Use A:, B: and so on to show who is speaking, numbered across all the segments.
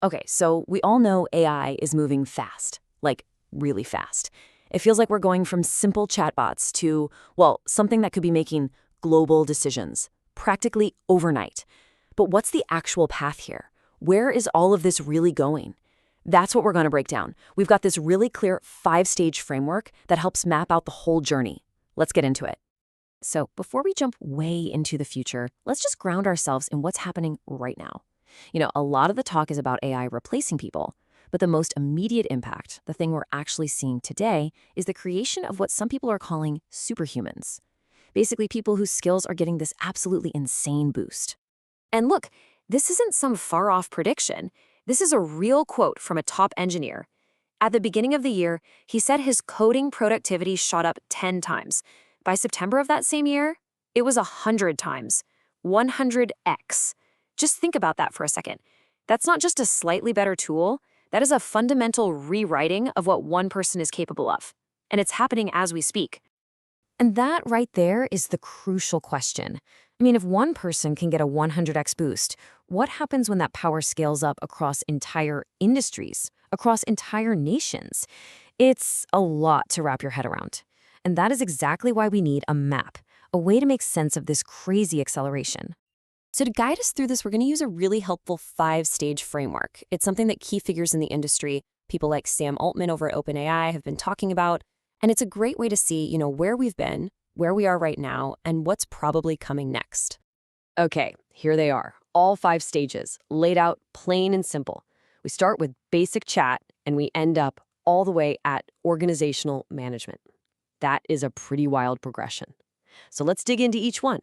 A: Okay, so we all know AI is moving fast, like really fast. It feels like we're going from simple chatbots to, well, something that could be making global decisions, practically overnight. But what's the actual path here? Where is all of this really going? That's what we're going to break down. We've got this really clear 5-stage framework that helps map out the whole journey. Let's get into it. So before we jump way into the future, let's just ground ourselves in what's happening right now. A lot of the talk is about AI replacing people, but the most immediate impact, the thing we're actually seeing today, is the creation of what some people are calling superhumans. Basically, people whose skills are getting this absolutely insane boost. And look, this isn't some far-off prediction. This is a real quote from a top engineer. At the beginning of the year, he said his coding productivity shot up 10 times. By September of that same year, it was 100 times. 100x. Just think about that for a second. That's not just a slightly better tool. That is a fundamental rewriting of what one person is capable of. And it's happening as we speak. And that right there is the crucial question. If one person can get a 100x boost, what happens when that power scales up across entire industries, across entire nations? It's a lot to wrap your head around. And that is exactly why we need a map, a way to make sense of this crazy acceleration. So to guide us through this, we're going to use a really helpful 5-stage framework. It's something that key figures in the industry, people like Sam Altman over at OpenAI, have been talking about. And it's a great way to see, where we've been, where we are right now, and what's probably coming next. Okay, here they are, all 5 stages, laid out plain and simple. We start with basic chat, and we end up all the way at organizational management. That is a pretty wild progression. So let's dig into each one.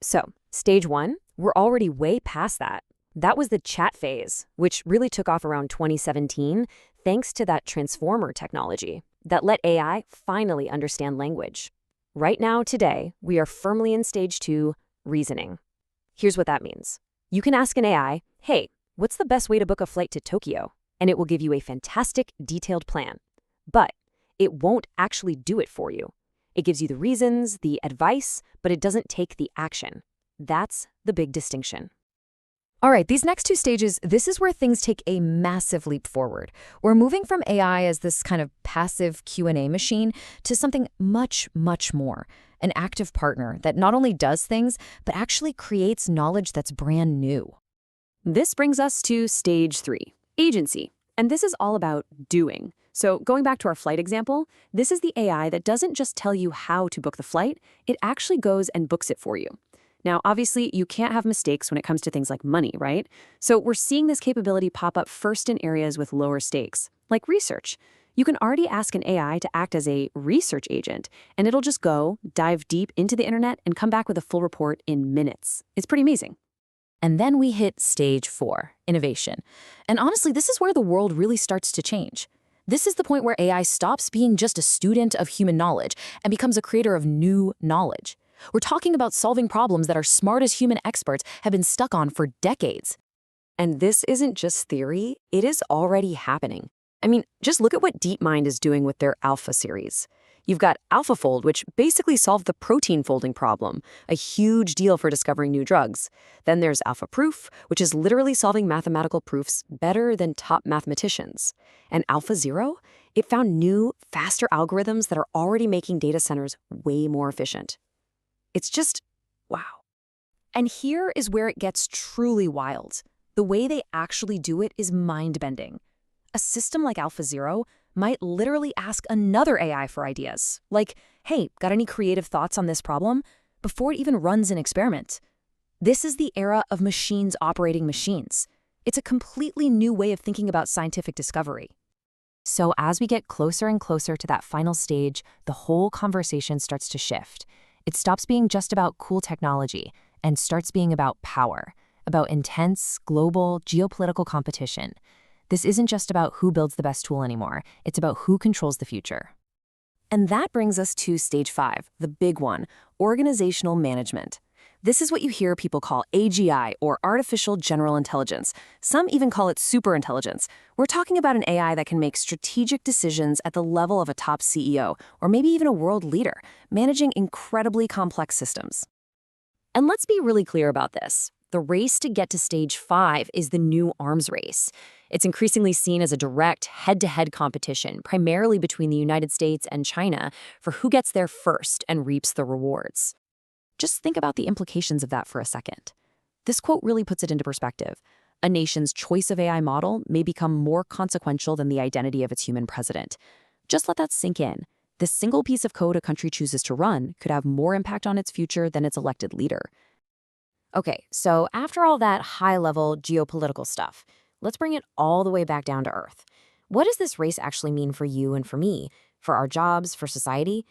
A: So, stage 1, we're already way past that. That was the chat phase, which really took off around 2017, thanks to that transformer technology that let AI finally understand language. Right now, today, we are firmly in stage 2, reasoning. Here's what that means. You can ask an AI, hey, what's the best way to book a flight to Tokyo? And it will give you a fantastic, detailed plan. But it won't actually do it for you. It gives you the reasons, the advice, but it doesn't take the action. That's the big distinction. All right, these next 2 stages, this is where things take a massive leap forward. We're moving from AI as this kind of passive Q&A machine to something much, much more. An active partner that not only does things, but actually creates knowledge that's brand new. This brings us to stage 3, agency. And this is all about doing. So going back to our flight example, this is the AI that doesn't just tell you how to book the flight, it actually goes and books it for you. Now, obviously, you can't have mistakes when it comes to things like money, right? So we're seeing this capability pop up first in areas with lower stakes, like research. You can already ask an AI to act as a research agent, and it'll just go, dive deep into the internet, and come back with a full report in minutes. It's pretty amazing. And then we hit stage 4, innovation. And honestly, this is where the world really starts to change. This is the point where AI stops being just a student of human knowledge and becomes a creator of new knowledge. We're talking about solving problems that our smartest human experts have been stuck on for decades. And this isn't just theory, it is already happening. Just look at what DeepMind is doing with their Alpha series. You've got AlphaFold, which basically solved the protein folding problem, a huge deal for discovering new drugs. Then there's AlphaProof, which is literally solving mathematical proofs better than top mathematicians. And AlphaZero, it found new, faster algorithms that are already making data centers way more efficient. It's just, wow. And here is where it gets truly wild. The way they actually do it is mind-bending. A system like AlphaZero might literally ask another AI for ideas, like, hey, got any creative thoughts on this problem? Before it even runs an experiment. This is the era of machines operating machines. It's a completely new way of thinking about scientific discovery. So as we get closer and closer to that final stage, the whole conversation starts to shift. It stops being just about cool technology and starts being about power, about intense, global, geopolitical competition. This isn't just about who builds the best tool anymore. It's about who controls the future. And that brings us to stage 5, the big one, organizational management. This is what you hear people call AGI, or artificial general intelligence. Some even call it superintelligence. We're talking about an AI that can make strategic decisions at the level of a top CEO, or maybe even a world leader, managing incredibly complex systems. And let's be really clear about this.
B: The race to get to stage 5 is the new arms race. It's increasingly seen as a direct head-to-head competition, primarily between the United States and China, for who gets there first and reaps the rewards. Just think about the implications of that for a second. This quote really puts it into perspective. A nation's choice of AI model may become more consequential than the identity of its human president. Just let that sink in. This single piece of code a country chooses to run could have more impact on its future than its elected leader. Okay, so after all that high-level geopolitical stuff, let's bring it all the way back down to earth. What does this race actually mean for you and for me, for our jobs, for society?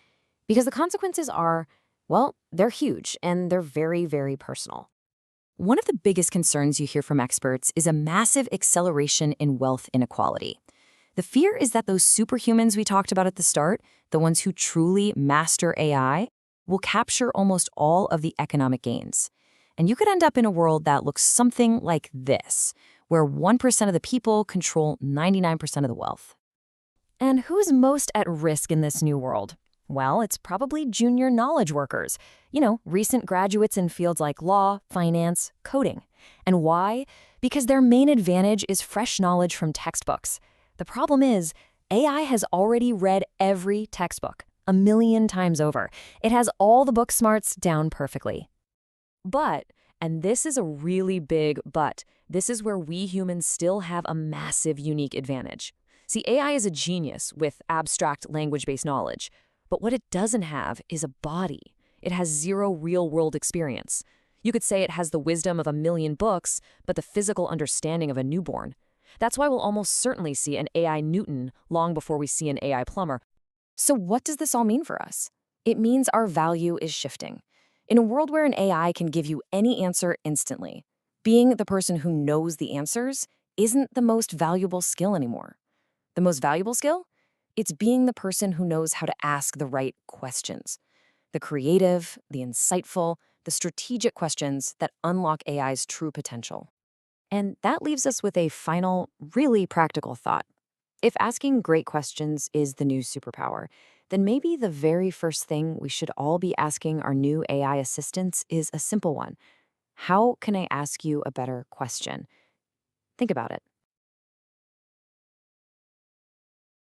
B: Because the consequences are, well, they're huge and they're very, very personal. One of the biggest concerns you hear from experts is a massive acceleration in wealth inequality. The fear is that those superhumans we talked about at the start, the ones who truly master AI, will capture almost all of the economic gains. And you could end up in a world that looks something like this, where 1% of the people control 99% of the wealth. And who's most at risk in this new world? Well, it's probably junior knowledge workers. Recent graduates in fields like law, finance, coding. And why? Because their main advantage is fresh knowledge from textbooks. The problem is, AI has already read every textbook, 1,000,000 times over. It has all the book smarts down perfectly. But, and this is a really big but, this is where we humans still have a massive unique advantage. See, AI is a genius with abstract language-based knowledge. But what it doesn't have is a body. It has zero real-world experience. You could say it has the wisdom of 1,000,000 books, but the physical understanding of a newborn. That's why we'll almost certainly see an AI Newton long before we see an AI plumber. So what does this all mean for us? It means our value is shifting. In a world where an AI can give you any answer instantly, being the person who knows the answers isn't the most valuable skill anymore. The most valuable skill? It's being the person who knows how to ask the right questions. The creative, the insightful, the strategic questions that unlock AI's true potential. And that leaves us with a final, really practical thought. If asking great questions is the new superpower, then maybe the very first thing we should all be asking our new AI assistants is a simple one. How can I ask you a better question? Think about it.